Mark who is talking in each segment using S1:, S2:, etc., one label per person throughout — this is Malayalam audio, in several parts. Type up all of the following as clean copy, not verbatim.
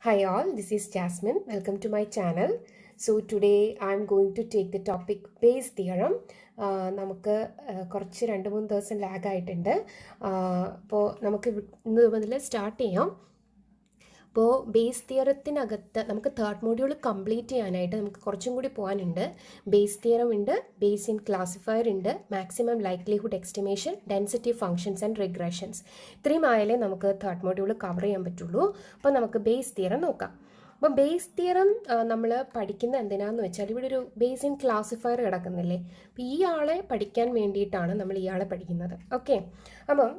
S1: Hi all, this is Jasmine. Welcome to my channel. So today I am going to take the topic Bayes theorem. നമുക്ക് കുറച്ച് 2-3 ദിവസം ലാഗായിട്ടുണ്ട്. അപ്പോൾ നമുക്ക് ഇന്ന് മുതൽ സ്റ്റാർട്ട് ചെയ്യാം. അപ്പോൾ ബേസ് തിയറത്തിനകത്ത് നമുക്ക് തേർഡ് മോഡ്യൂൾ കംപ്ലീറ്റ് ചെയ്യാനായിട്ട് നമുക്ക് കുറച്ചും കൂടി പോകാനുണ്ട്. ബേസ് തിയറം ഉണ്ട്, ബേസ് ഇൻ ക്ലാസിഫയർ ഉണ്ട്, maximum likelihood estimation, density functions and regressions. ഇത്രയും ആയാലേ നമുക്ക് തേർഡ് മോഡ്യൂൾ കവർ ചെയ്യാൻ പറ്റുള്ളൂ. അപ്പോൾ നമുക്ക് ബേസ് തിയറം നോക്കാം. അപ്പോൾ ബേസ് തിയറം നമ്മൾ പഠിക്കുന്ന എന്തിനാന്ന് വെച്ചാൽ ഇവിടെ ഒരു ബേസ് ഇൻ ക്ലാസിഫയർ കിടക്കുന്നില്ലേ, അപ്പോൾ ഈ ആളെ പഠിക്കാൻ വേണ്ടിയിട്ടാണ് നമ്മൾ ഇയാളെ പഠിക്കുന്നത്. ഓക്കെ, അപ്പം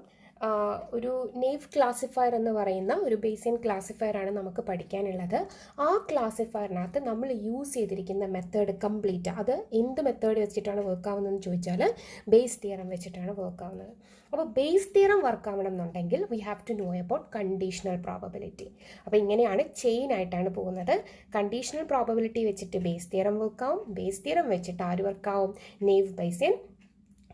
S1: ഒരു നെയ്വ് ക്ലാസിഫയർ എന്ന് പറയുന്ന ഒരു ബേസിൻ ക്ലാസിഫയർ ആണ് നമുക്ക് പഠിക്കാനുള്ളത്. ആ ക്ലാസിഫയറിനകത്ത് നമ്മൾ യൂസ് ചെയ്തിരിക്കുന്ന മെത്തേഡ് കംപ്ലീറ്റ്, അത് എന്ത് മെത്തേഡ് വെച്ചിട്ടാണ് വർക്ക് ആവുന്നതെന്ന് ചോദിച്ചാൽ ബേസ് തിയറം വെച്ചിട്ടാണ് വർക്ക് ആവുന്നത്. അപ്പോൾ ബേസ് തിയറം വർക്ക് ആവണം എന്നുണ്ടെങ്കിൽ we have to know about conditional probability. അപ്പോൾ ഇങ്ങനെയാണ് ചെയിൻ ആയിട്ടാണ് പോകുന്നത്. കണ്ടീഷണൽ പ്രോബബിലിറ്റി വെച്ചിട്ട് ബേസ് തിയറം വർക്ക് ആവും, ബേസ് തിയറം വെച്ചിട്ട് ആര് വർക്ക് ആവും, നെയ്വ് ബേസിൻ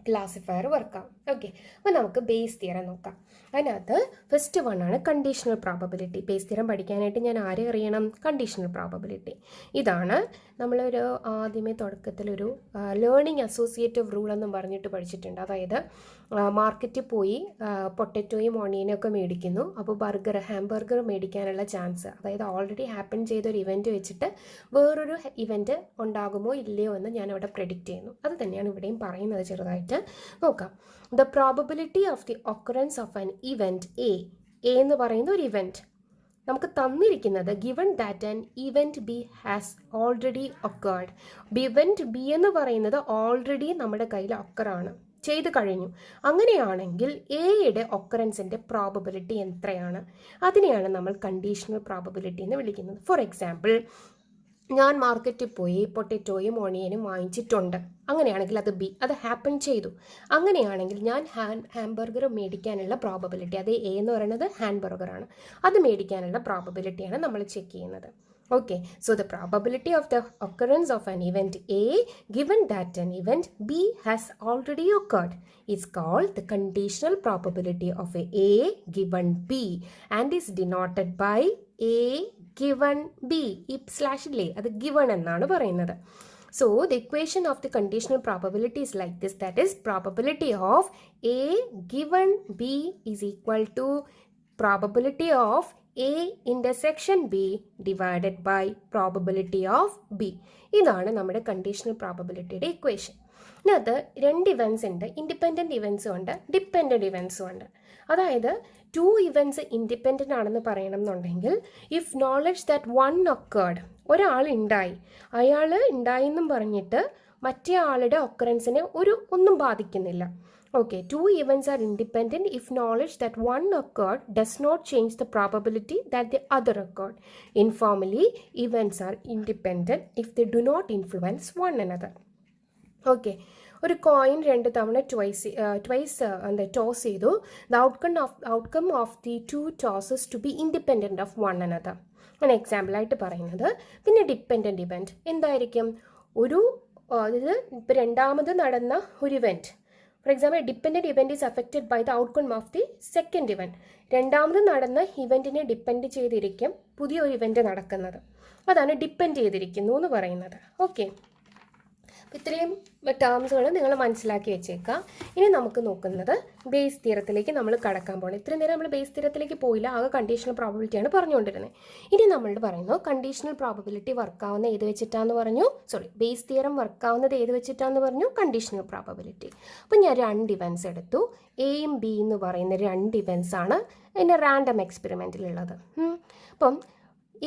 S1: ക്ലാസിഫയർ വർക്കാവും. ഓക്കെ, അപ്പോൾ നമുക്ക് ബേസ് തിയറം നോക്കാം. അതിനകത്ത് ഫസ്റ്റ് വൺ ആണ് കണ്ടീഷണൽ പ്രോബബിലിറ്റി. ബേസ് തിയറം പഠിക്കാനായിട്ട് ഞാൻ ആരെ അറിയണം? Conditional probability. ഇതാണ് നമ്മളൊരു ആദ്യമേ തുടക്കത്തിലൊരു ലേണിംഗ് അസോസിയേറ്റീവ് റൂൾ എന്നും പറഞ്ഞിട്ട് പഠിച്ചിട്ടുണ്ട്. അതായത് മാർക്കറ്റിൽ പോയി പൊട്ടറ്റോയും ഓണിയനും ഒക്കെ മേടിക്കുന്നു. അപ്പോൾ ഹാംബർഗർ മേടിക്കാനുള്ള ചാൻസ്, അതായത് ഓൾറെഡി ഹാപ്പൻ ചെയ്തൊരു ഇവൻറ്റ് വെച്ചിട്ട് വേറൊരു ഇവൻറ്റ് ഉണ്ടാകുമോ ഇല്ലയോ എന്ന് ഞാൻ അവിടെ പ്രെഡിക്റ്റ് ചെയ്യുന്നു. അത് തന്നെയാണ് ഇവിടെയും പറയുന്നത്. ചെറുതായിട്ട് നോക്കാം. The probability of the occurrence of an event A എന്ന് പറയുന്ന ഒരു ഇവൻറ്റ് നമുക്ക് തന്നിരിക്കുന്നത് given that an event B has already occurred. Event B എന്ന് പറയുന്നത് ഓൾറെഡി നമ്മുടെ കയ്യിൽ ഒക്കറാണ്, ചെയ്ത് കഴിഞ്ഞു. അങ്ങനെയാണെങ്കിൽ എയുടെ ഒക്കറൻസിൻ്റെ പ്രോബബിലിറ്റി എത്രയാണ്? അതിനെയാണ് നമ്മൾ കണ്ടീഷണൽ പ്രോബബിലിറ്റി എന്ന് വിളിക്കുന്നത്. ഫോർ എക്സാമ്പിൾ, ഞാൻ മാർക്കറ്റിൽ പോയി പൊട്ടറ്റോയും ഓണിയനും വാങ്ങിച്ചിട്ടുണ്ട്. അങ്ങനെയാണെങ്കിൽ അത് ബി, അത് ഹാപ്പൻ ചെയ്തു. അങ്ങനെയാണെങ്കിൽ ഞാൻ ഹാംബർഗർ മേടിക്കാനുള്ള പ്രോബബിലിറ്റി, അത് എ എന്ന് പറയുന്നത് ഹാംബർഗറാണ്, അത് മേടിക്കാനുള്ള പ്രോബബിലിറ്റിയാണ് നമ്മൾ ചെക്ക് ചെയ്യുന്നത്. Okay, so the probability of the occurrence of an event A given that an event B has already occurred is called the conditional probability of A given B and is denoted by A given B. / അത് given എന്നാണ് പറയുന്നത്. So the equation of the conditional probability is like this, that is probability of A given B is equal to probability of A intersection B divided by probability of B. ഇതാണ് നമ്മുടെ കണ്ടീഷണൽ പ്രോബബിലിറ്റിയുടെ ഇക്വേഷൻ. ഇതിനകത്ത് 2 ഇവൻറ്റ്സ് ഉണ്ട്, ഇൻഡിപെൻഡൻറ്റ് ഇവൻറ്റ്സും ഉണ്ട്, ഡിപ്പെൻഡൻറ്റ് ഇവൻറ്റ്സും ഉണ്ട്. അതായത് 2 ഇവൻറ്റ്സ് ഇൻഡിപെൻഡൻ്റ് ആണെന്ന് പറയണം എന്നുണ്ടെങ്കിൽ if knowledge that one occurred, ഒരാൾ ഉണ്ടായി, അയാൾ ഉണ്ടായെന്നും പറഞ്ഞിട്ട് മറ്റേ ആളുടെ ഒക്കറൻസിനെ ഒന്നും ബാധിക്കുന്നില്ല. Okay, 2 events are independent if knowledge that one occurred does not change the probability that the other occurred. Informally, events are independent if they do not influence one another. Okay, ഒരു കോയിൻ 2 തവണ ട്വൈസ് ടോസ് ചെയ്തു. The outcome of the 2 tosses to be independent of one another ആണ് എക്സാമ്പിളായിട്ട് പറയുന്നത്. പിന്നെ ഡിപ്പെൻഡൻറ്റ് ഇവൻറ്റ് എന്തായിരിക്കും? ഇത് ഇപ്പോൾ രണ്ടാമത് നടന്ന ഒരു event, for example dependent event is affected by the outcome of the second event. രണ്ടാമത് നടന്ന ഇവൻറ്റിനെ ഡിപ്പെൻഡ് ചെയ്തിരിക്കും പുതിയൊരു ഇവൻറ്റ് നടക്കുന്നത്. അതാണ് ഡിപ്പെൻഡ് ചെയ്തിരിക്കുന്നു എന്ന് പറയുന്നത്. ഓക്കെ, ഇത്രയും ടേംസുകൾ നിങ്ങൾ മനസ്സിലാക്കി വെച്ചേക്കാം. ഇനി നമുക്ക് നോക്കുന്നത് ബേസ് തിയറത്തിലേക്ക് നമ്മൾ കടക്കാൻ പോകണം. ഇത്രയും നേരം നമ്മൾ ബേസ് തിയറത്തിലേക്ക് പോയില്ല, ആകെ കണ്ടീഷണൽ പ്രോബബിലിറ്റിയാണ് പറഞ്ഞുകൊണ്ടിരുന്നത്. ഇനി നമ്മൾ പറയുന്നു കണ്ടീഷണൽ പ്രോബബിലിറ്റി വർക്കാവുന്ന ഏത് വെച്ചിട്ടാന്ന് പറഞ്ഞു, ബേസ് തിയറം വർക്കാവുന്നത് ഏത് വെച്ചിട്ടാന്ന് പറഞ്ഞു, കണ്ടീഷണൽ പ്രോബബിലിറ്റി. അപ്പം ഞാൻ 2 ഇവൻറ്റ്സ് എടുത്തു. എയും ബി എന്ന് പറയുന്ന 2 ഇവൻറ്റ്സ് ആണ് എൻ്റെ റാൻഡം എക്സ്പെരിമെൻറ്റിലുള്ളത്. അപ്പം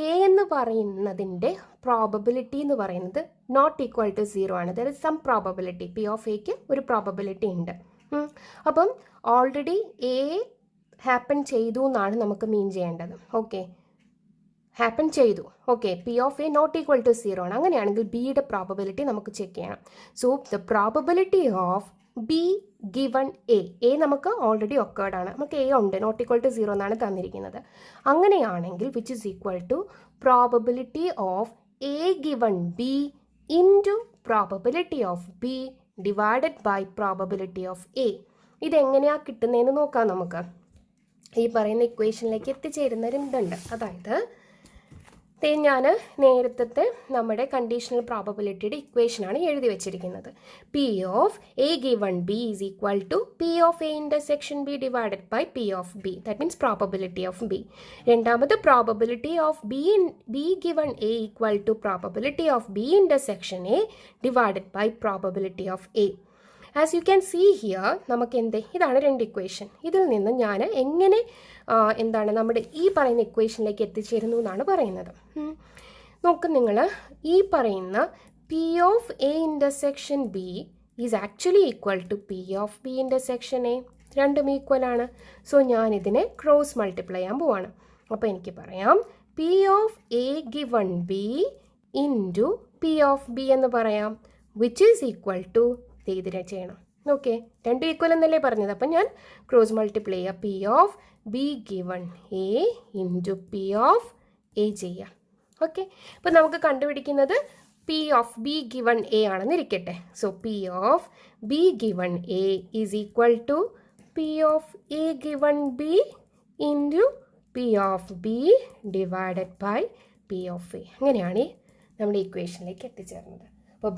S1: എ എന്ന് പറയുന്നതിൻ്റെ പ്രോബബിലിറ്റി എന്ന് പറയുന്നത് നോട്ട് ഈക്വൽ ടു 0 ആണ്. There is some probability, P of എക്ക് ഒരു പ്രോബബിലിറ്റി ഉണ്ട്. അപ്പം ഓൾറെഡി എ ഹാപ്പൻ ചെയ്തു എന്നാണ് നമുക്ക് മീൻ ചെയ്യേണ്ടത്. ഓക്കെ, ഹാപ്പൻ ചെയ്തു. Okay, P of A not equal to 0 ആണ്. അങ്ങനെയാണെങ്കിൽ ബിയുടെ പ്രോബബിലിറ്റി നമുക്ക് ചെക്ക് ചെയ്യണം. So the probability of B given A നമുക്ക് ഓൾറെഡി ഒക്കേർഡ് ആണ്, നമുക്ക് എ ഉണ്ട്, നോട്ട് ഈക്വൽ ടു 0 എന്നാണ് തന്നിരിക്കുന്നത്. അങ്ങനെയാണെങ്കിൽ which is equal to probability of A given B into probability of B divided by probability of A. ഇതെങ്ങനെയാണ് കിട്ടുന്നതെന്ന് നോക്കാം നമുക്ക്. ഈ പറയുന്ന ഇക്വേഷനിലേക്ക് എത്തിച്ചേരുന്ന 2 ഉണ്ട്. അതായത് ഞാൻ നേരത്തെ നമ്മുടെ കണ്ടീഷണൽ പ്രോബബിലിറ്റിയുടെ ഇക്വേഷനാണ് എഴുതി വെച്ചിരിക്കുന്നത്. P of A given B is equal to P of A intersection B divided by P of B. That means probability of B. രണ്ടാമത് probability of B given A equal to probability of B intersection A divided by probability of A. As you can see here നമുക്ക് ഇതാണ് രണ്ട് ഇക്വേഷൻ. ഇതിൽ നിന്ന് ഞാൻ എങ്ങനെ നമ്മുടെ ഈ പറയുന്ന ഇക്വേഷനിലേക്ക് എത്തിച്ചേരുന്നു എന്നാണ് പറയുന്നത്. നോക്ക് നിങ്ങൾ, ഈ പറയുന്ന P of A intersection B is actually equal to P of B intersection A. രണ്ടും ഈക്വൽ ആണ്. സോ ഞാനിതിനെ ക്രോസ് മൾട്ടിപ്ലൈ ചെയ്യാൻ പോവാണ്. അപ്പോൾ എനിക്ക് പറയാം P of A given B into P of B എന്ന് പറയാം, വിച്ച് ഈസ് ഈക്വൽ ടു ഇതിനെ ചെയ്യണം. ഓക്കെ, രണ്ടും ഈക്വൽ എന്നല്ലേ പറഞ്ഞത്. അപ്പം ഞാൻ ക്രോസ് മൾട്ടിപ്ലൈ ചെയ്യുക. P of B given A into P of A ചെയ്യാം. ഓക്കെ, അപ്പം നമുക്ക് കണ്ടുപിടിക്കുന്നത് P of B given A ആണെന്ന് ഇരിക്കട്ടെ. So P of B given A is equal to P of A given B into P of B divided by P of A. അങ്ങനെയാണ് നമ്മുടെ ഇക്വേഷനിലേക്ക് എത്തിച്ചേർന്നത്. അപ്പോൾ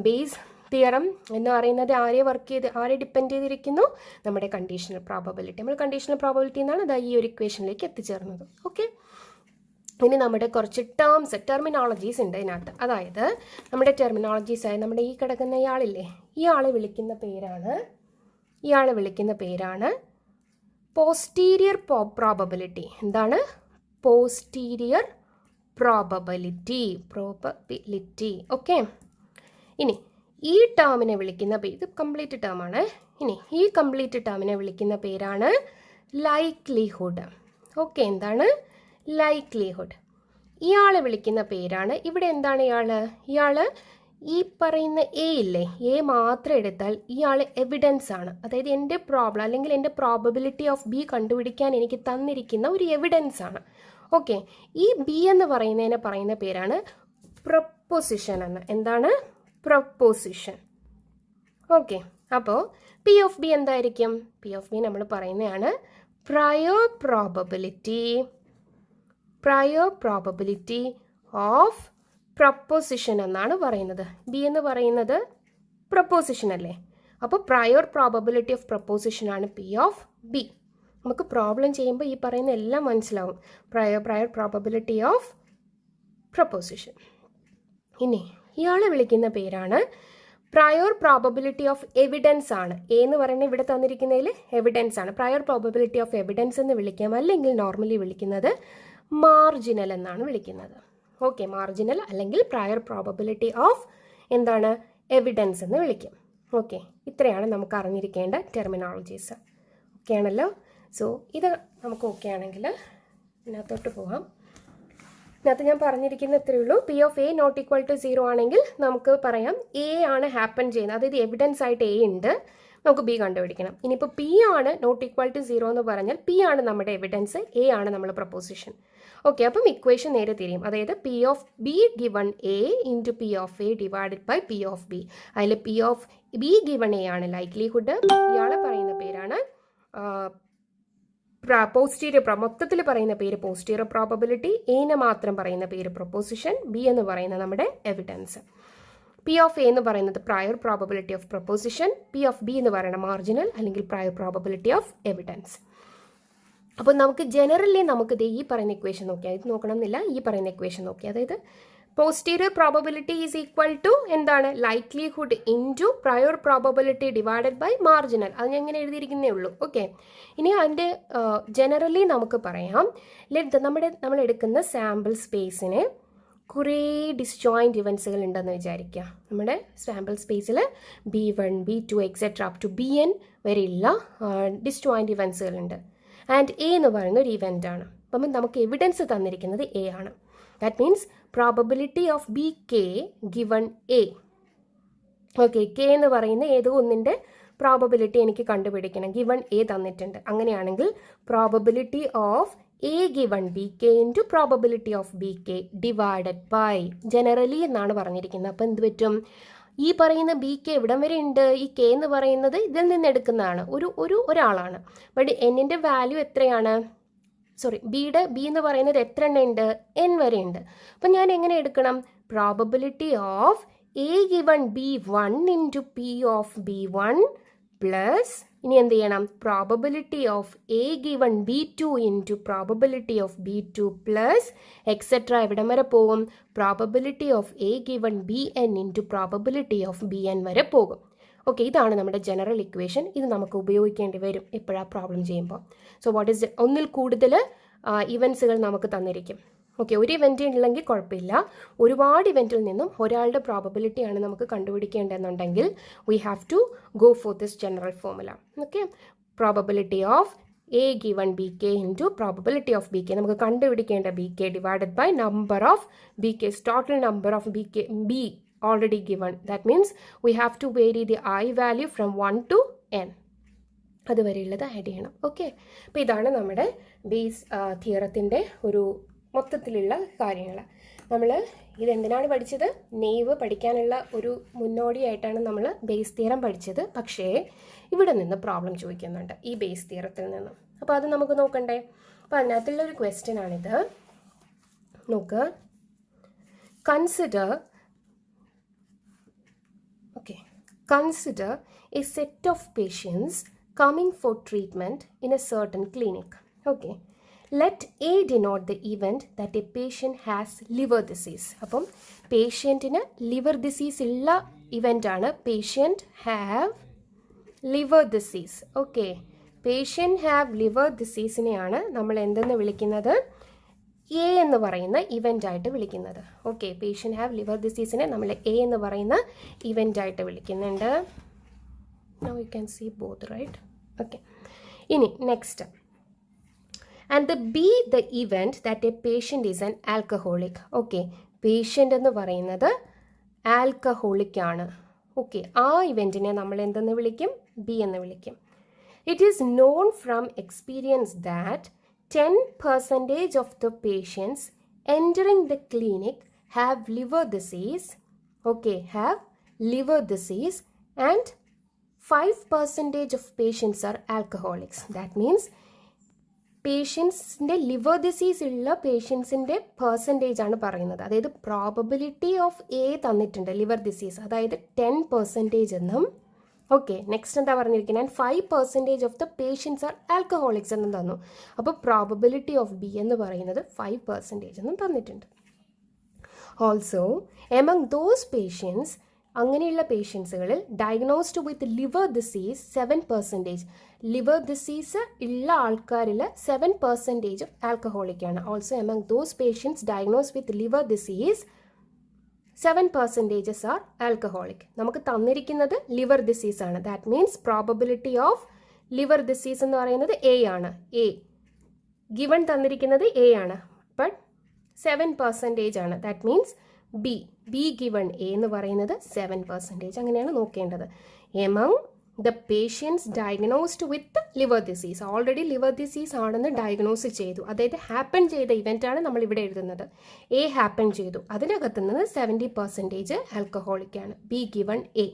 S1: ബേസ് തിയറം എന്ന് പറയുന്നത് ആരെ ഡിപ്പെൻഡ് ചെയ്തിരിക്കുന്നു? നമ്മുടെ കണ്ടീഷണൽ പ്രോബബിലിറ്റി. നമ്മൾ കണ്ടീഷണൽ പ്രോബബിലിറ്റി എന്നാണ് ഈ ഒരു ഇക്വേഷനിലേക്ക് എത്തിച്ചേർന്നത്. ഓക്കെ, ഇനി നമ്മുടെ കുറച്ച് ടെർമിനോളജീസ് ഉണ്ട് ഇതിനകത്ത്. അതായത് നമ്മുടെ ടെർമിനോളജീസ് ആയ നമ്മുടെ ഈ കിടക്കുന്ന ഇയാളില്ലേ, ഇയാളെ വിളിക്കുന്ന പേരാണ് പോസ്റ്റീരിയർ പ്രോബബിലിറ്റി. എന്താണ്? Posterior probability. ഓക്കെ, ഇനി ഈ ടേമിനെ വിളിക്കുന്ന ഇത് കംപ്ലീറ്റ് ടേമാണ്. ഇനി ഈ കംപ്ലീറ്റ് ടേമിനെ വിളിക്കുന്ന പേരാണ് ലൈക്ലിഹുഡ്. ഓക്കെ, എന്താണ്? ലൈക്ലിഹുഡ്. ഇയാളെ വിളിക്കുന്ന പേരാണ്, ഇവിടെ എന്താണ് ഇയാൾ ഈ പറയുന്ന എ ഇല്ലേ, എ മാത്രം എടുത്താൽ ഇയാൾ എവിഡൻസ് ആണ്. അതായത് എൻ്റെ പ്രോബ്ലം അല്ലെങ്കിൽ എൻ്റെ പ്രോബബിലിറ്റി ഓഫ് ബി കണ്ടുപിടിക്കാൻ എനിക്ക് തന്നിരിക്കുന്ന ഒരു എവിഡൻസ് ആണ്. ഓക്കെ, ഈ ബി എന്ന് പറയുന്നതിനെ പറയുന്ന പേരാണ് പ്രൊപ്പോസിഷൻ എന്ന്. എന്താണ്? പ്രൊപ്പോസിഷൻ. ഓക്കെ, അപ്പോൾ പി ഓഫ് ബി എന്തായിരിക്കും? പി ഓഫ് ബി നമ്മൾ പറയുന്നതാണ് പ്രയോർ പ്രോബബിലിറ്റി ഓഫ് പ്രൊപ്പോസിഷൻ എന്നാണ് പറയുന്നത്. ബി എന്ന് പറയുന്നത് പ്രൊപ്പോസിഷൻ അല്ലേ, അപ്പോൾ പ്രയോർ പ്രോബബിലിറ്റി ഓഫ് പ്രൊപ്പോസിഷൻ ആണ് പി ഓഫ് ബി. നമുക്ക് പ്രോബ്ലം ചെയ്യുമ്പോൾ ഈ പറയുന്ന എല്ലാം മനസ്സിലാവും. Prior probability of proposition. ഇനി ഇയാളെ വിളിക്കുന്ന പേരാണ് പ്രയോർ പ്രോബബിലിറ്റി ഓഫ് എവിഡൻസ് ആണ്. എ എന്ന് പറയുന്നത് ഇവിടെ തന്നിരിക്കുന്നതിൽ എവിഡൻസ് ആണ്. പ്രയോർ പ്രോബബിലിറ്റി ഓഫ് എവിഡൻസ് എന്ന് വിളിക്കാം, അല്ലെങ്കിൽ നോർമലി വിളിക്കുന്നത് മാർജിനൽ എന്നാണ് വിളിക്കുന്നത്. ഓക്കെ, മാർജിനൽ അല്ലെങ്കിൽ പ്രയോർ പ്രോബബിലിറ്റി ഓഫ് എന്താണ്? എവിഡൻസ് എന്ന് വിളിക്കും. ഓക്കെ, ഇത്രയാണ് നമുക്ക് അറിഞ്ഞിരിക്കേണ്ട ടെർമിനോളജീസ്. ഓക്കെ ആണല്ലോ. സോ ഇത് നമുക്ക് ഓക്കെ ആണെങ്കിൽ ഇതിനകത്തോട്ട് പോകാം. ഇതിനകത്ത് ഞാൻ പറഞ്ഞിരിക്കുന്ന ഇത്രയേ ഉള്ളൂ. P of A not equal to 0 ആണെങ്കിൽ നമുക്ക് പറയാം എ ആണ് ഹാപ്പൻ ചെയ്യുന്നത്, അതായത് എവിഡൻസ് ആയിട്ട് എ ഉണ്ട്, നമുക്ക് ബി കണ്ടുപിടിക്കണം. ഇനിയിപ്പോൾ പി ആണ് നോട്ട് ഈക്വൽ ടു 0 എന്ന് പറഞ്ഞാൽ പി ആണ് നമ്മുടെ എവിഡൻസ്, എ ആണ് നമ്മുടെ പ്രൊപ്പോസിഷൻ. ഓക്കെ, അപ്പം ഇക്വേഷൻ നേരെ തിരിയും. അതായത് P of B given A into P of A divided by P of B. അതിൽ P of B given A ആണ് ലൈക്ലിഹുഡ്, ഇയാളെ പറയുന്ന പേരാണ് മൊത്തത്തിൽ പറയുന്ന പേര് പോസ്റ്റീരിയർ പ്രോബബിലിറ്റി, എനെ മാത്രം പറയുന്ന പേര് പ്രൊപ്പോസിഷൻ, ബി എന്ന് പറയുന്ന നമ്മുടെ എവിഡൻസ്. പി ഓഫ് എ എന്ന് പറയുന്നത് prior probability of proposition, P of B എന്ന് പറയുന്ന മാർജിനൽ അല്ലെങ്കിൽ പ്രയോർ പ്രോബബിലിറ്റി ഓഫ് എവിഡൻസ്. അപ്പോൾ നമുക്ക് ജനറലി നമുക്കിത് ഈ പറയുന്ന ഇക്വേഷൻ നോക്കിയാൽ, ഇത് നോക്കണം എന്നില്ല, ഈ പറയുന്ന ഇക്വേഷൻ നോക്കിയാൽ, അതായത് posterior probability is equal to എന്താണ്? Likelihood into prior probability divided by marginal. അത് ഞാൻ ഇങ്ങനെ എഴുതിയിരിക്കുന്നേ ഉള്ളൂ. ഓക്കെ, ഇനി അതിൻ്റെ ജനറലി നമുക്ക് പറയാം, നമ്മൾ എടുക്കുന്ന സാമ്പിൾ സ്പേസിന് കുറേ ഡിസ്ജോയിൻറ്റ് ഇവൻസുകൾ ഉണ്ടെന്ന് വിചാരിക്കുക. നമ്മുടെ സാമ്പിൾ സ്പേസിൽ B1 B2 etcetera up to BN വരെയുള്ള ഡിസ്ജോയിൻറ്റ് ഇവൻസുകളുണ്ട്. ആൻഡ് എ എന്ന് പറയുന്ന ഒരു ഇവൻ്റ് ആണ്. അപ്പം നമുക്ക് എവിഡൻസ് തന്നിരിക്കുന്നത് എ ആണ്. That means probability of B K given A. Okay, K എന്ന് പറയുന്ന ഏതോ ഒന്നിൻ്റെ പ്രോബബിലിറ്റി എനിക്ക് കണ്ടുപിടിക്കണം. ഗിവൺ എ തന്നിട്ടുണ്ട്. അങ്ങനെയാണെങ്കിൽ probability of A given B K into probability of B K divided by generally എന്നാണ് പറഞ്ഞിരിക്കുന്നത്. അപ്പോൾ എന്ത് പറ്റും? ഈ പറയുന്ന ബി കെ എവിടം വരെ ഉണ്ട്? ഈ കെ എന്ന് പറയുന്നത് ഇതിൽ നിന്ന് എടുക്കുന്നതാണ്, ഒരാളാണ്. ബട്ട് എന്നിൻ്റെ വാല്യൂ എത്രയാണ്? സോറി ബിയുടെ ബി എന്ന് പറയുന്നത് എത്ര എണ്ണം ഉണ്ട്, എൻ വരെ ഉണ്ട്. അപ്പം ഞാൻ എങ്ങനെ എടുക്കണം, probability of A given B 1 into P of B 1 plus ഇനി എന്ത് ചെയ്യണം, probability of A given B 2 into probability of B 2 plus etcetera എവിടം വരെ പോകും, probability of A given B N into probability of B N വരെ പോകും. ഓക്കെ, ഇതാണ് നമ്മുടെ ജനറൽ ഇക്വേഷൻ. ഇത് നമുക്ക് ഉപയോഗിക്കേണ്ടി വരും എപ്പോഴാണ് പ്രോബ്ലം ചെയ്യുമ്പോൾ. സോ വാട്ട് ഈസ് ഒന്നിൽ കൂടുതൽ ഇവൻസുകൾ നമുക്ക് തന്നിരിക്കും. ഓക്കെ, ഒരു ഇവൻറ്റ് ഉള്ളെങ്കിൽ കുഴപ്പമില്ല. ഒരുപാട് ഇവൻറ്റിൽ നിന്നും ഒരാളുടെ പ്രോബബിലിറ്റിയാണ് നമുക്ക് കണ്ടുപിടിക്കേണ്ടതെന്നുണ്ടെങ്കിൽ we have to go for this general formula. Okay, probability of A given B K into probability of B K, നമുക്ക് കണ്ടുപിടിക്കേണ്ട B K divided by number of B Ks, total number of B K B already given. That means we have to vary the I value from 1 to n. അതുവരെയുള്ളത് add ചെയ്യണം. ഓക്കെ, അപ്പോൾ ഇതാണ് നമ്മുടെ ബേസ് തിയറത്തിൻ്റെ ഒരു മൊത്തത്തിലുള്ള കാര്യങ്ങൾ. നമ്മൾ ഇതെന്തിനാണ് പഠിച്ചത്, നെയ്വ് പഠിക്കാനുള്ള ഒരു മുന്നോടിയായിട്ടാണ് നമ്മൾ ബേസ് തിയറം പഠിച്ചത്. പക്ഷേ ഇവിടെ നിന്ന് പ്രോബ്ലം ചോദിക്കുന്നുണ്ട് ഈ ബേസ് തിയറത്തിൽ നിന്നും. അപ്പോൾ അത് നമുക്ക് നോക്കണ്ടേ. അപ്പോൾ അതിനകത്തുള്ള ഒരു ക്വസ്റ്റ്യൻ ആണിത്. നോക്ക്, Consider a set of patients coming for treatment in a certain clinic. Okay. Let A denote the event that a patient has liver disease. അപ്പം പേഷ്യൻറ്റിന് ലിവർ ഡിസീസ് ഉള്ള ഇവൻ്റ് ആണ് patient have liver disease. Okay, patient have liver diseaseനെയാണ് നമ്മൾ എന്തെന്ന് വിളിക്കുന്നത്, എ എന്ന് പറയുന്ന ഇവൻ്റ് ആയിട്ട് വിളിക്കുന്നത്. ഓക്കെ, പേഷ്യൻ്റ് ഹാവ് ലിവർ ഡിസീസിനെ നമ്മൾ എ എന്ന് പറയുന്ന ഇവൻ്റ് ആയിട്ട് വിളിക്കുന്നുണ്ട്. Now you can see both, right? Okay, ഇനി next, and the event that A patient is an alcoholic. Okay, patient എന്ന് പറയുന്നത് ആൽക്കഹോളിക് ആണ്. ഓക്കെ, ആ ഇവൻറ്റിനെ നമ്മൾ എന്തെന്ന് വിളിക്കും, ബി എന്ന് വിളിക്കും. It is known from experience that 10% of the patients entering the clinic have liver disease. Okay, have liver disease, and 5% of patients are alcoholics. That means പേഷ്യൻസിൻ്റെ ലിവർ ഡിസീസ് ഉള്ള പേഷ്യൻസിൻ്റെ പെർസെൻറ്റേജ് ആണ് പറയുന്നത്. അതായത് പ്രോബബിലിറ്റി ഓഫ് എ തന്നിട്ടുണ്ട് ലിവർ ഡിസീസ്, അതായത് 10% എന്നും. ഓക്കെ, നെക്സ്റ്റ് എന്താ പറഞ്ഞിരിക്കുന്നത്, and 5% of the patients are alcoholics എന്നും തന്നു. അപ്പോൾ പ്രോബബിലിറ്റി ഓഫ് ബി എന്ന് പറയുന്നത് 5% എന്നും തന്നിട്ടുണ്ട്. ഓൾസോ എമംഗ് ദോസ് പേഷ്യൻസ്, അങ്ങനെയുള്ള പേഷ്യൻസുകളിൽ diagnosed with liver disease 7%. Liver disease ഉള്ള ആൾക്കാരിൽ 7% ആൽക്കഹോളിക്കാണ്. Also among those patients diagnosed with liver disease 7% are alcoholic. നമുക്ക് തന്നിരിക്കുന്നത് ലിവർ ഡിസീസ് ആണ്. That means probability of liver disease എന്ന് പറയുന്നത് എ ആണ്. എ ഗിവൺ തന്നിരിക്കുന്നത് എ ആണ്, ബട്ട് 7% ആണ്. That means B given A എന്ന് പറയുന്നത് 7%. അങ്ങനെയാണ് നോക്കേണ്ടത്. Among the patients diagnosed with liver disease, already liver disease ആണെന്ന് ഡയഗ്നോസ് ചെയ്തു, അതായത് ഹാപ്പൻ ചെയ്ത ഇവൻ്റാണ് നമ്മൾ ഇവിടെ എഴുതുന്നത്. എ ഹാപ്പൻ ചെയ്തു, അതിനകത്ത് നിന്ന് 70% ആൽക്കഹോളിക്കാണ്. B given A,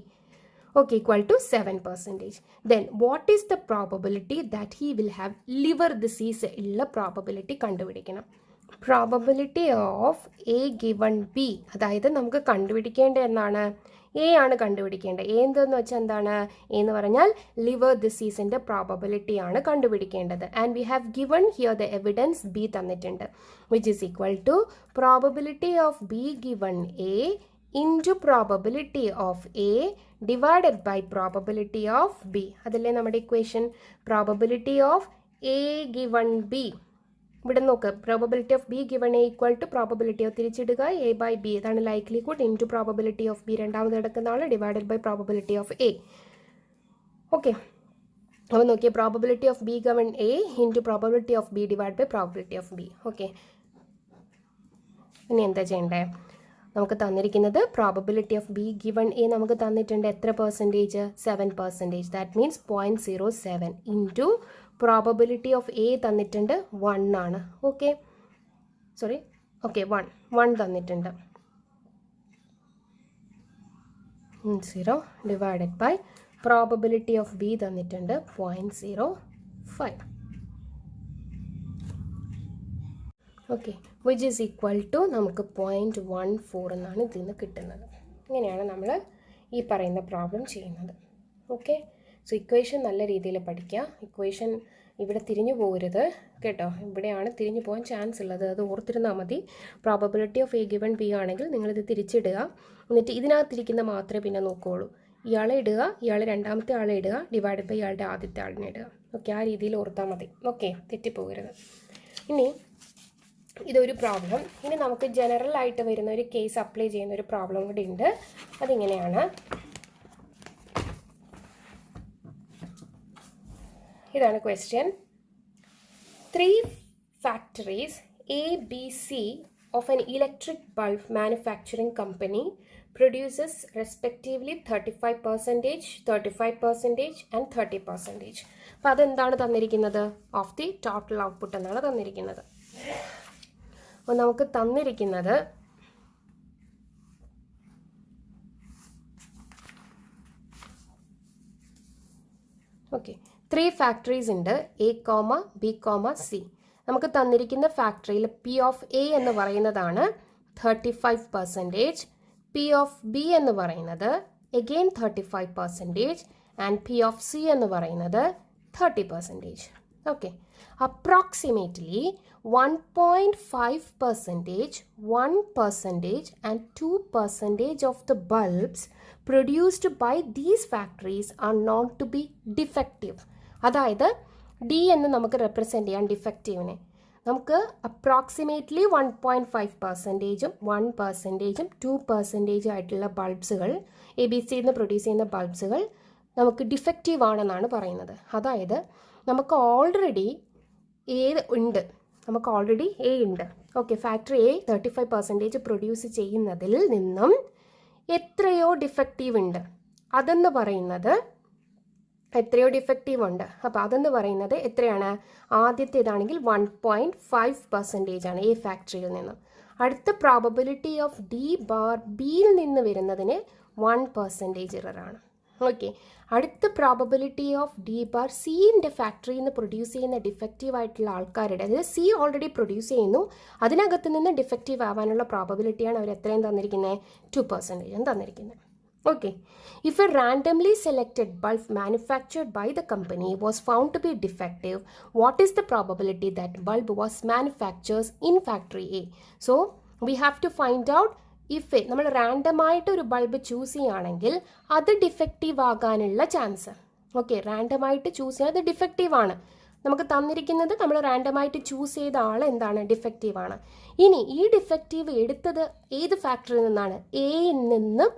S1: okay, equal to 7%. Then what is the probability that he will have liver disease ഉള്ള പ്രോബബിലിറ്റി കണ്ടുപിടിക്കണം. Probability of A given B, അതായത് നമുക്ക് കണ്ടുപിടിക്കേണ്ട എന്നാണ്, എ ആണ് കണ്ടുപിടിക്കേണ്ടത്. എ എന്തെന്ന് വെച്ചാൽ എന്താണ്, എ എന്ന് പറഞ്ഞാൽ ലിവർ ഡിസീസിൻ്റെ പ്രോബബിലിറ്റി ആണ് കണ്ടുപിടിക്കേണ്ടത്. And we have given here the evidence B തന്നിട്ടുണ്ട്, which is equal to probability of B given A into probability of A divided by probability of B. അതല്ലേ നമ്മുടെ equation. Probability of A given B, ഇവിടെ നോക്ക്, probability of B given A equal to probability of, തിരിച്ചിടുക, എ ബൈ ബി, ഇതാണ് likelihood, into probability of B, രണ്ടാമത് കിടക്കുന്ന ആൾ, divided by probability of A. Okay, അപ്പോൾ നോക്കിയാൽ probability of B given A into probability of B divide by probability of B. Okay, ഇനി എന്താ ചെയ്യേണ്ടത്, നമുക്ക് തന്നിരിക്കുന്നത് probability of B given A നമുക്ക് തന്നിട്ടുണ്ട് എത്ര percentage, 7%. That means 0.07 into probability of A തന്നിട്ടുണ്ട് 1 ആണ്. ഓക്കെ, സോറി, ഓക്കെ, 1 തന്നിട്ടുണ്ട്. 0 divided by probability of B തന്നിട്ടുണ്ട് 0.05. Okay, which is equal to നമുക്ക് 0.14 എന്നാണ് ഇതിൽ നിന്ന് കിട്ടുന്നത്. ഇങ്ങനെയാണ് നമ്മൾ ഈ പറയുന്ന പ്രോബ്ലം ചെയ്യുന്നത്. ഓക്കെ, സോ ഇക്വേഷൻ നല്ല രീതിയിൽ പഠിക്കുക. ഇക്വേഷൻ ഇവിടെ തിരിഞ്ഞു പോകരുത് കേട്ടോ, ഇവിടെയാണ് തിരിഞ്ഞു പോകാൻ ചാൻസ് ഉള്ളത്, അത് ഓർത്തിരുന്നാൽ മതി. Probability of A given B ആണെങ്കിൽ നിങ്ങളിത് തിരിച്ചിടുക, എന്നിട്ട് ഇതിനകത്തിരിക്കുന്ന മാത്രമേ പിന്നെ നോക്കുകയുള്ളൂ. ഇയാളെ ഇടുക, ഇയാളെ രണ്ടാമത്തെ ആളെ ഇടുക, ഡിവൈഡ് ബൈ ഇയാളുടെ ആദ്യത്തെ ആളിനെ ഇടുക. ഓക്കെ, ആ രീതിയിൽ ഓർത്താൽ മതി. ഓക്കെ, തെറ്റിപ്പോകരുത്. ഇനി ഇതൊരു പ്രോബ്ലം. ഇനി നമുക്ക് ജനറൽ ആയിട്ട് വരുന്ന ഒരു കേസ് അപ്ലൈ ചെയ്യുന്ന ഒരു പ്രോബ്ലം കൂടി ഉണ്ട്. അതിങ്ങനെയാണ്. ഇതാണ് question. 3 factories A, B, C of an electric bulb manufacturing company produces respectively 35%, 35% and 30%. അപ്പോൾ അതെന്താണ് തന്നിരിക്കുന്നത്? ഓഫ് ദി ടോട്ടൽ ഔട്ട്പുട്ട് എന്നാണ് തന്നിരിക്കുന്നത്. അപ്പോൾ നമുക്ക് തന്നിരിക്കുന്നത് ഓക്കെ 3 ഫാക്ടറീസ് ഉണ്ട്, A comma B comma C. നമുക്ക് തന്നിരിക്കുന്ന ഫാക്ടറിയിൽ പി ഓഫ് എ എന്ന് പറയുന്നതാണ് 35%, പി ഓഫ് ബി എന്ന് പറയുന്നത് again 35% and P of C എന്ന് പറയുന്നത് 30%. Okay, approximately 1.5%, 1% and 2% of the bulbs produced by these factories are known to be defective. അതായത് ഡി എന്ന് നമുക്ക് റെപ്രസെൻ്റ് ചെയ്യാം ഡിഫക്റ്റീവിനെ. നമുക്ക് അപ്രോക്സിമേറ്റ്ലി 1.5%, 1%, 2% ആയിട്ടുള്ള ബൾബ്സുകൾ എ ബി സിയിൽ നിന്ന് പ്രൊഡ്യൂസ് ചെയ്യുന്ന ബൾബ്സുകൾ നമുക്ക് ഡിഫക്റ്റീവ് ആണെന്നാണ് പറയുന്നത്. അതായത് നമുക്ക് ഓൾറെഡി എ ഉണ്ട്, നമുക്ക് ഓൾറെഡി എ ഉണ്ട്. ഓക്കെ, ഫാക്ടറി എ 35% പ്രൊഡ്യൂസ് ചെയ്യുന്നതിൽ നിന്നും എത്രയോ ഡിഫക്റ്റീവ് ഉണ്ട്. അതെന്ന് പറയുന്നത് എത്രയോ ഡിഫക്റ്റീവ് ഉണ്ട്. അപ്പോൾ അതെന്ന് പറയുന്നത് എത്രയാണ്? ആദ്യത്തേതാണെങ്കിൽ 1.5% ആണ് എ ഫാക്ടറിയിൽ നിന്നും. അടുത്ത പ്രോബബിലിറ്റി ഓഫ് ഡി ബാർ ബിയിൽ നിന്ന് വരുന്നതിന് 1% എററാണ്. ഓക്കെ, അടുത്ത പ്രോബബിലിറ്റി ഓഫ് ഡി ബാർ സിൻ്റെ ഫാക്ടറിയിൽ നിന്ന് പ്രൊഡ്യൂസ് ചെയ്യുന്ന ഡിഫക്റ്റീവ് ആയിട്ടുള്ള ആൾക്കാരുടെ, അതായത് സി ഓൾറെഡി പ്രൊഡ്യൂസ് ചെയ്യുന്നു, അതിനകത്ത് നിന്ന് ഡിഫക്റ്റീവ് ആവാനുള്ള പ്രോബബിലിറ്റിയാണ് അവർ എത്രയും തന്നിരിക്കുന്നത്? 2% തന്നിരിക്കുന്നത്. Okay, if a randomly selected bulb manufactured by the company was found to be defective, what is the probability that bulb was manufactured in factory A? So, we have to find out if നമ്മൾ റാൻഡമായിട്ട് ഒരു ബൾബ് ചൂസ് ചെയ്യുകയാണെങ്കിൽ അത് ഡിഫക്റ്റീവ് ആകാനുള്ള ചാൻസ്. ഓക്കെ, റാൻഡമായിട്ട് ചൂസ് ചെയ്യാൻ അത് ഡിഫക്റ്റീവ് ആണ്. നമുക്ക് തന്നിരിക്കുന്നത് നമ്മൾ റാൻഡമായിട്ട് ചൂസ് ചെയ്ത ആൾ എന്താണ്? ഡിഫക്റ്റീവ് ആണ്. ഇനി ഈ ഡിഫക്റ്റീവ് എടുത്തത് ഏത് ഫാക്ടറിയിൽ നിന്നാണ്? എയിൽ നിന്നും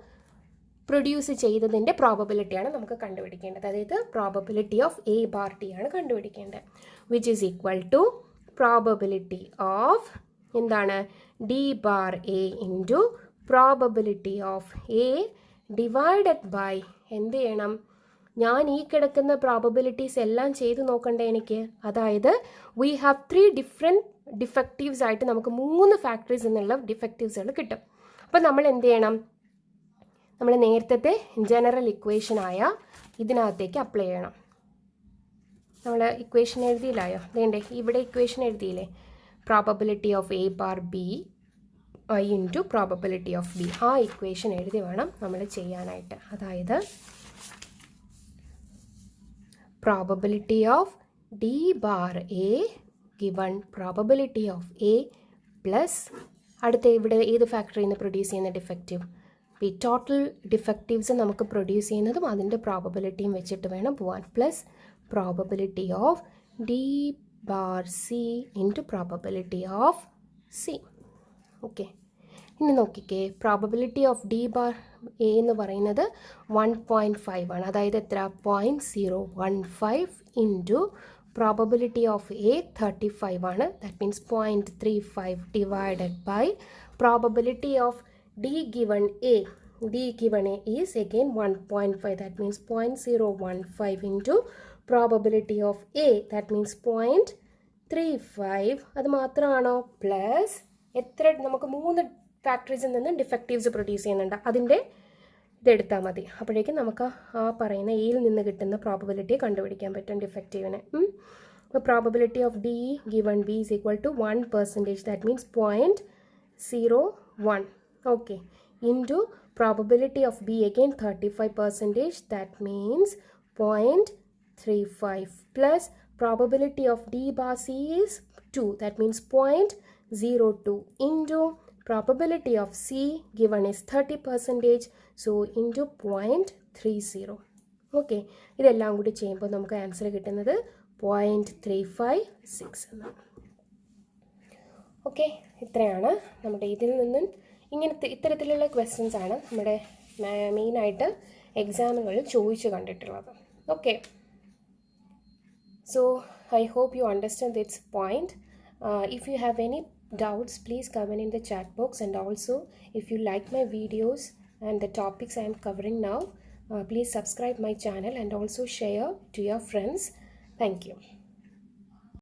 S1: പ്രൊഡ്യൂസ് ചെയ്തതിൻ്റെ പ്രോബബിലിറ്റിയാണ് നമുക്ക് കണ്ടുപിടിക്കേണ്ടത്. അതായത് probability of A bar T ആണ് കണ്ടുപിടിക്കേണ്ടത്. Which is equal to probability of എന്താണ്? D bar A into probability of A divided by എന്ത് ചെയ്യണം? ഞാൻ ഈ കിടക്കുന്ന പ്രോബബിലിറ്റീസ് എല്ലാം ചെയ്ത് നോക്കണ്ടേ എനിക്ക്? അതായത് വി ഹാവ് 3 ഡിഫറെൻറ്റ് ഡിഫക്റ്റീവ്സ് ആയിട്ട് നമുക്ക് 3 ഫാക്ടറീസ് എന്നുള്ള ഡിഫക്റ്റീവ്സുകൾ കിട്ടും. അപ്പം നമ്മൾ എന്ത് ചെയ്യണം? നമ്മൾ നേരത്തെ ജനറൽ ഇക്വേഷനായ ഇതിനകത്തേക്ക് അപ്ലൈ ചെയ്യണം. നമ്മൾ ഇക്വേഷൻ എഴുതിയില്ലായോ? വേണ്ടേ, ഇവിടെ ഇക്വേഷൻ എഴുതിയില്ലേ? Probability of A bar B into probability of B. ആ ഇക്വേഷൻ എഴുതി വേണം നമ്മൾ ചെയ്യാനായിട്ട്. അതായത് probability of D bar A given probability of A plus അടുത്ത ഇവിടെ ഏത് ഫാക്ടറിയിൽ നിന്ന് പ്രൊഡ്യൂസ് ചെയ്യുന്ന ഡിഫക്റ്റീവ്, ഈ ടോട്ടൽ ഡിഫക്റ്റീവ്സ് നമുക്ക് പ്രൊഡ്യൂസ് ചെയ്യുന്നതും അതിൻ്റെ പ്രോബബിലിറ്റിയും വെച്ചിട്ട് വേണം പോകാൻ, plus probability of D bar C into probability of C. Okay, ഇനി നോക്കിക്കേ, probability of D bar A എന്ന് പറയുന്നത് 1.5 ആണ്. അതായത് എത്ര? 0.015 ഇൻറ്റു പ്രോബബിലിറ്റി ഓഫ് എ 35 ആണ്. That means 0.35 divided by probability of D given A is again 1.5, that means 0.015 into probability of A, that means 0.35. അത് മാത്രമാണോ? പ്ലസ് എത്ര നമുക്ക് 3 ഫാക്ടറീസിൽ നിന്ന് ഡിഫക്റ്റീവ്സ് പ്രൊഡ്യൂസ് ചെയ്യുന്നുണ്ട്, അതിൻ്റെ ഇതെടുത്താൽ മതി. അപ്പോഴേക്കും നമുക്ക് ആ പറയുന്ന എയിൽ നിന്ന് കിട്ടുന്ന പ്രോബബിലിറ്റി കണ്ടുപിടിക്കാൻ പറ്റും ഡിഫക്റ്റീവിനെ. The probability of D given B is equal to 1%. That means 0.01. Okay. Into probability of B again 35%. That means 0.35 plus probability of D bar C is 2. That means 0.02 into probability of C given is 30%. So into 0.30. Okay, ഇതെല്ലാം കൂടി ചെയ്യുമ്പോൾ നമുക്ക് ആൻസർ കിട്ടുന്നത് 0.356 എന്നാണ്. ഓക്കെ, ഇത്രയാണ് നമ്മുടെ ഇതിൽ നിന്നും ഇത്തരത്തിലുള്ള ക്വസ്റ്റ്യൻസ് ആണ് നമ്മുടെ മെയിനായിട്ട് എക്സാമുകളിൽ ചോദിച്ചു കണ്ടിട്ടുള്ളത്. Okay, so I hope you understand this point. If you have any doubts, please comment in the chat box, and also if you like my videos and the topics I am covering now, please subscribe my channel and also share to your friends. Thank you.